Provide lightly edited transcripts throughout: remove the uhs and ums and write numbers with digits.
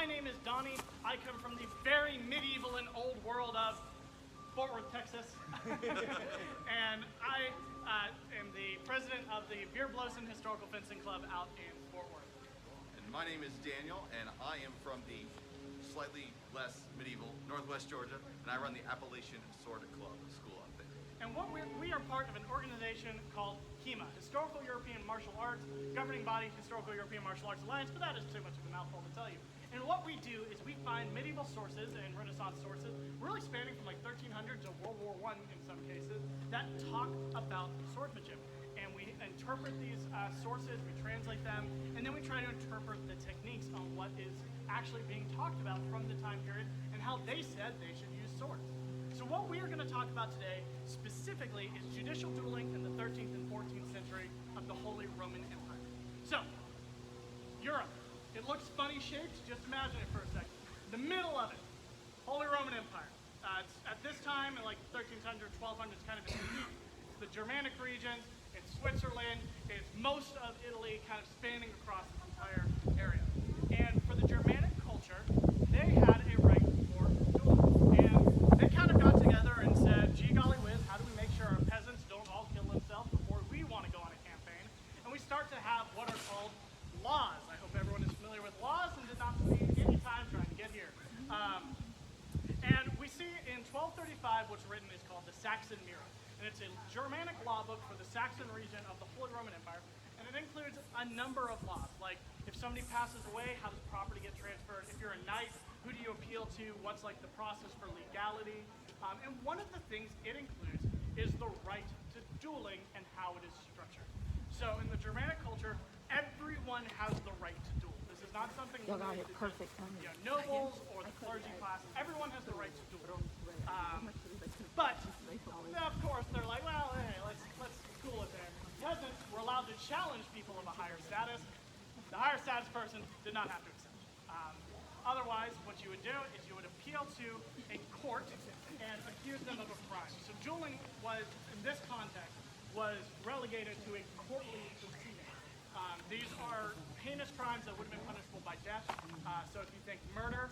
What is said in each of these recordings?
my name is Donnie. I come from the very medieval and old world of Fort Worth, Texas. And I am the president of the Beer Blowson Historical Fencing Club out in Fort Worth. And my name is Daniel, and I am from the slightly less medieval Northwest Georgia, and I run the Appalachian Sword Club school out there. And what we are part of an organization called HEMA, Historical European Martial Arts, governing body Historical European Martial Arts Alliance, but that is too much of a mouthful to tell you. And what we do is we find medieval sources and Renaissance sources, really spanning from like 1300 to World War I in some cases, that talk about swordsmanship. And we interpret these sources, we translate them, and then we try to interpret the techniques on what is actually being talked about from the time period and how they said they should use swords. So what we are going to talk about today specifically is judicial dueling in the 13th and 14th century of the Holy Roman Empire. So, Europe. It looks funny shaped, just imagine it for a second. The middle of it, Holy Roman Empire. It's at this time, in like 1300, 1200, it's kind of in the heat. It's the Germanic regions, it's Switzerland, it's most of Italy, kind of spanning across this entire area. And for the Germanic culture, they had a right for dueling. And they kind of got together and said, gee golly whiz, how do we make sure our peasants don't all kill themselves before we want to go on a campaign? And we start to have what are called laws. I hope everyone is familiar with laws and did not spend any time trying to get here. And we see in 1235 what's written is called the Saxon Mirror. And it's a Germanic law book for the Saxon region of the Holy Roman Empire. And it includes a number of laws, like if somebody passes away, how does property get transferred? If you're a knight, who do you appeal to? What's like the process for legality? And one of the things it includes is the right to dueling and how it is structured. So in the Germanic culture, everyone has the right to duel. This is not something limited to perfect. nobles or the clergy class. Everyone has the right to duel. But of course they're like, well, hey, let's cool it there. Peasants were allowed to challenge people of a higher status. The higher status person did not have to accept. Otherwise, what you would do is you would appeal to a court and accuse them of a crime. So dueling was, in this context, was relegated to a courtly proceeding. These are heinous crimes that would have been punishable by death. So if you think murder,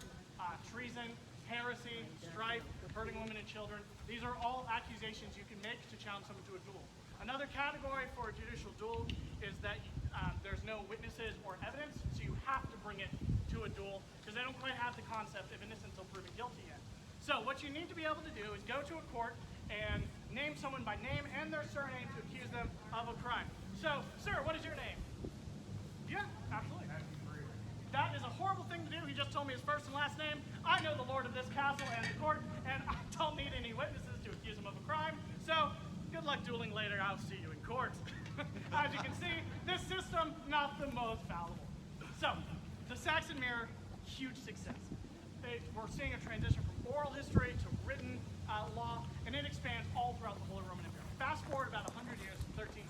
treason, heresy, strife, hurting women and children, these are all accusations you can make to challenge someone to a duel. Another category for a judicial duel is that there's no witnesses or evidence, so you have to bring it to a duel because they don't quite have the concept of innocence until proven guilty yet. So what you need to be able to do is go to a court and name someone by name and their surname to accuse them of a crime. So, sir, what is your name? Yeah, absolutely. That is a horrible thing to do. He just told me his first and last name. I know the lord of this castle and the court, and I don't need any witnesses to accuse him of a crime. So, good luck dueling later. I'll see you in court. As you can see, this system, not the most fallible. So, the Saxon Mirror, huge success. We're seeing a transition from oral history to written law, and it expands all throughout the Holy Roman Empire. Fast forward about 100 years, 1300,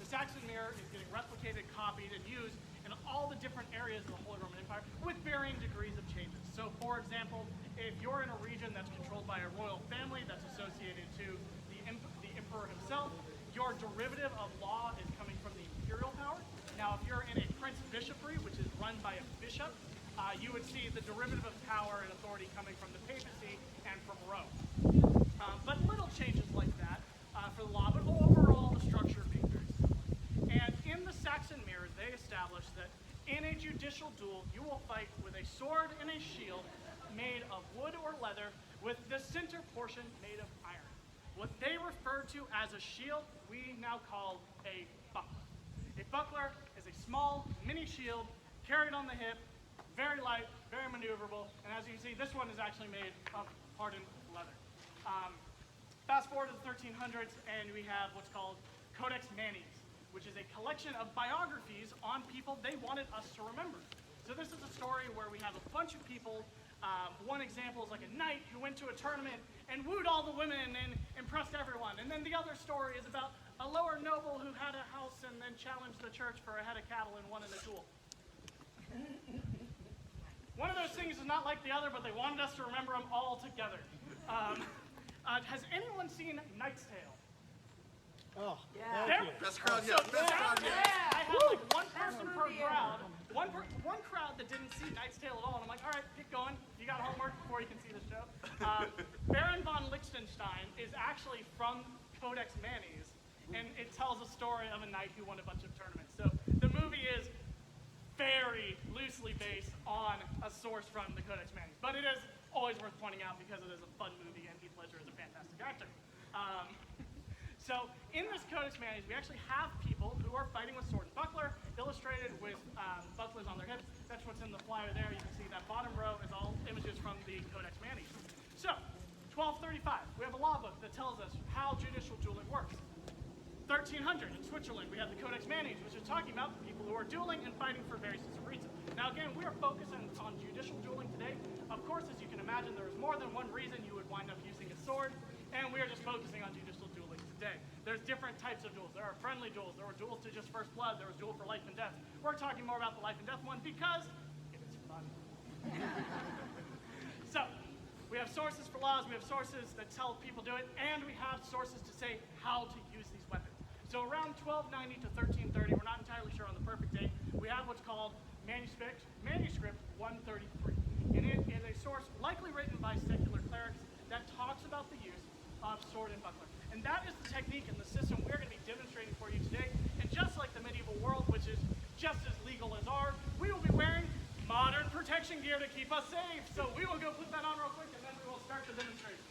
the Saxon Mirror is getting replicated, copied, and used in all the different areas of the Holy Roman Empire with varying degrees of changes. So, for example, if you're in a region that's controlled by a royal family that's associated to the emperor himself, your derivative of law is coming from the imperial power. Now, if you're in a prince-bishopry, which is run by a bishop, you would see the derivative of power and authority coming from the papacy and from Rome. But little changes like that for the law, but overall the structure being very similar. And in the Saxon Mirror, they established that in a judicial duel, you will fight with a sword and a shield made of wood or leather with the center portion made of iron. What they refer to as a shield, we now call a buckler. A buckler is a small mini shield carried on the hip, very light, very maneuverable, and as you can see, this one is actually made of hardened leather. Fast forward to the 1300s, and we have what's called Codex Manesse, which is a collection of biographies on people they wanted us to remember. So this is a story where we have a bunch of people. One example is like a knight who went to a tournament and wooed all the women and impressed everyone. And then the other story is about a lower noble who had a house and then challenged the church for a head of cattle and won in a duel. One of those things is not like the other, but they wanted us to remember them all together. Has anyone seen Knight's Tale? Oh, yeah. Best crowd yet. Best crowd yet. I had like one person per crowd. one crowd that didn't see Knight's Tale at all, and I'm like, all right, get going. You got homework before you can see the show. Baron von Liechtenstein is actually from Codex Manesse, and it tells a story of a knight who won a bunch of tournaments. So the movie is very loosely based on a source from the Codex Manesse, but it is always worth pointing out because it is a fun movie and Heath Ledger is a fantastic actor. So in this Codex Manesse, we actually have people who are fighting with sword and buckler, illustrated with bucklers on their hips. That's what's in the flyer there. You can see that bottom row is all images from the Codex Manesse. So 1235, we have a law book that tells us how judicial dueling works. 1300 in Switzerland, we have the Codex Manesse, which is talking about the people who are dueling and fighting for various reasons. Now again, we are focusing on judicial dueling today. Of course, as you can imagine, there is more than one reason you would wind up using a sword, and we are just focusing on judicial dueling today. There's different types of duels. There are friendly duels, there were duels to just first blood, there was duel for life and death. We're talking more about the life and death one because it's fun. So, we have sources for laws, we have sources that tell people do it, and we have sources to say how to use these weapons. So around 1290 to 1330, we're not entirely sure on the perfect date, we have what's called manuscript 133. And it is a source likely written by secular clerics that talks about the use of sword and buckler. And that is the technique and the system we're going to be demonstrating for you today. And just like the medieval world, which is just as legal as ours, we will be wearing modern protection gear to keep us safe. So we will go put that on real quick and then we will start the demonstration.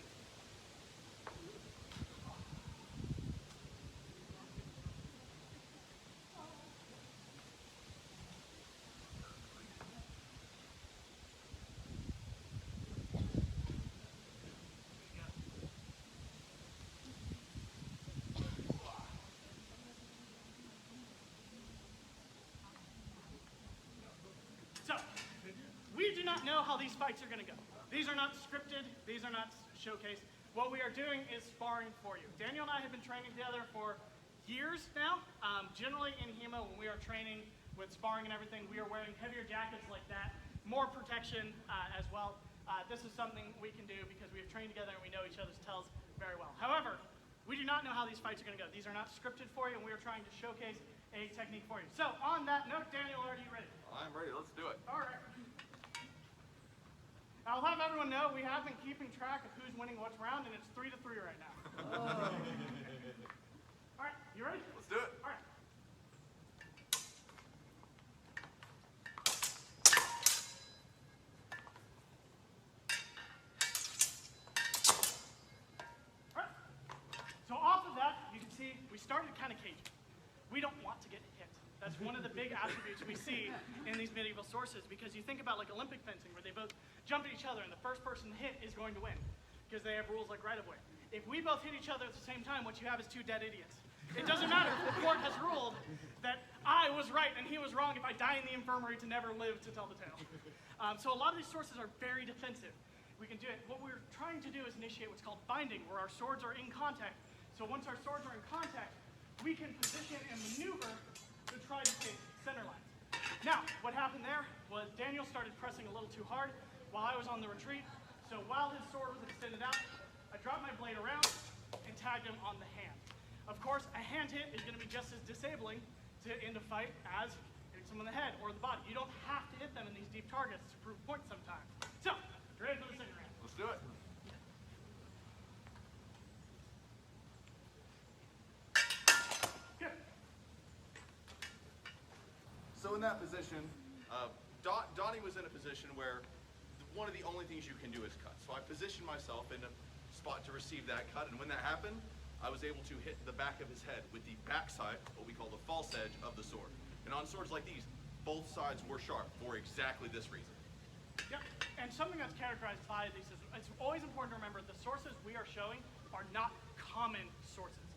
So, we do not know how these fights are going to go. These are not scripted, these are not showcased. What we are doing is sparring for you. Daniel and I have been training together for years now. Generally in HEMA, when we are training with sparring and everything, we are wearing heavier jackets like that, more protection as well. This is something we can do because we have trained together and we know each other's tells very well. However, we do not know how these fights are going to go. These are not scripted for you, and we are trying to showcase a technique for you. So, on that note, Daniel, are you ready? I'm ready. Let's do it. All right. I'll have everyone know we have been keeping track of who's winning what's round, and it's 3-3 right now. Oh. All right, you ready? Let's do it. All right. All right. So off of that, you can see we started kind of cagey. We don't want to get hit. That's one of the big attributes we see in these medieval sources, because you think about like Olympic fencing where they both jump at each other and the first person hit is going to win because they have rules like right-of-way. If we both hit each other at the same time, what you have is two dead idiots. It doesn't matter if the court has ruled that I was right and he was wrong if I die in the infirmary to never live to tell the tale. So a lot of these sources are very defensive. We can do it. What we're trying to do is initiate what's called binding, where our swords are in contact. So once our swords are in contact, we can position and maneuver to try to take center lines. Now, what happened there was Daniel started pressing a little too hard while I was on the retreat. So while his sword was extended out, I dropped my blade around and tagged him on the hand. Of course, a hand hit is going to be just as disabling to end a fight as hitting someone in the head or the body. You don't have to hit them in these deep targets to prove points sometimes. So, you ready for the second round? Let's do it. Good. So in that position, Donnie was in a position where one of the only things you can do is cut. So I positioned myself in a spot to receive that cut, and when that happened, I was able to hit the back of his head with the backside, what we call the false edge of the sword. And on swords like these, both sides were sharp for exactly this reason. Yep, and something that's characterized by these is, it's always important to remember the sources we are showing are not common sources.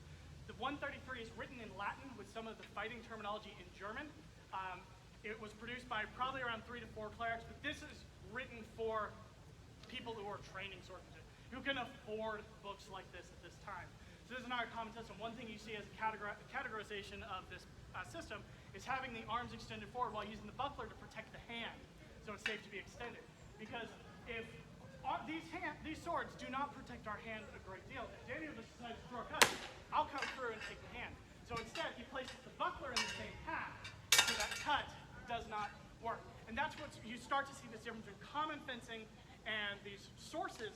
The 133 is written in Latin with some of the fighting terminology in German. It was produced by probably around 3 to 4 clerics, but this is written for people who are training swordsmen, who can afford books like this at this time. So this is not a common system. One thing you see as a categorization of this system is having the arms extended forward while using the buckler to protect the hand, so it's safe to be extended. Because if these swords do not protect our hand a great deal, if Daniel just decides to throw a cut, I'll come through and take the hand. So instead, he places the buckler in the same path, so that cut does not And that's what you start to see this difference between common fencing and these sources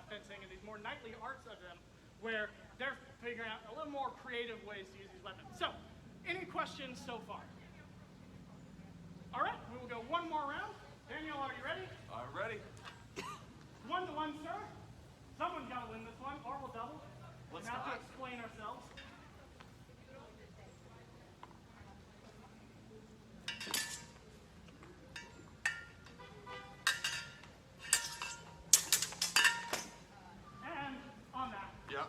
fencing and these more knightly arts of them, where they're figuring out a little more creative ways to use these weapons. So, any questions so far? All right, we will go one more round. Daniel, are you ready? I'm ready. 1-1, sir. Someone's got to win this one, or we'll double. Let's Now to not. explain ourselves. And on that, Yeah.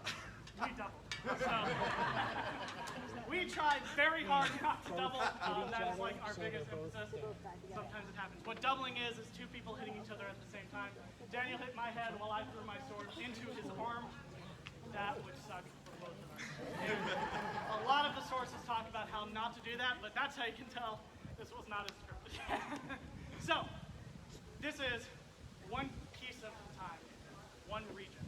we doubled. So, we tried very hard not to double. That is like our biggest emphasis. Sometimes it happens. What doubling is two people hitting each other at the same time. Daniel hit my head while I threw my sword into his arm. That would suck for both of us. A lot of the sources talk about how not to do that, but that's how you can tell this was not as scripted. So, this is one piece of time, one region,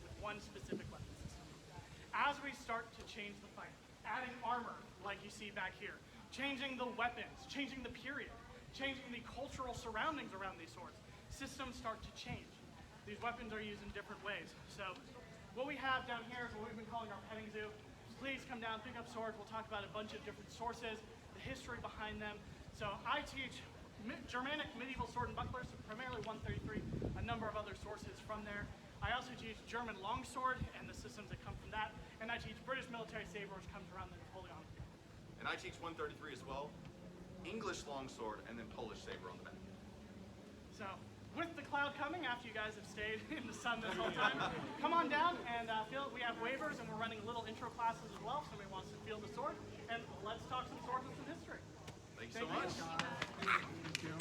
with one specific weapon system. As we start to change the fight, adding armor, like you see back here, changing the weapons, changing the period, changing the cultural surroundings around these swords, systems start to change. These weapons are used in different ways. So what we have down here is what we've been calling our petting zoo. Please come down, pick up swords. We'll talk about a bunch of different sources, the history behind them. So I teach Germanic medieval sword and bucklers, primarily 133, a number of other sources from there. I also teach German longsword and the systems that come from that. And I teach British military saber, which comes around the Napoleonic era. And I teach 133 as well. English longsword and then Polish saber on the back. So, with the cloud coming, after you guys have stayed in the sun this whole time, come on down and we have waivers and we're running little intro classes as well. If somebody wants to feel the sword, and let's talk some swords and some history. Thanks so much. Thank you.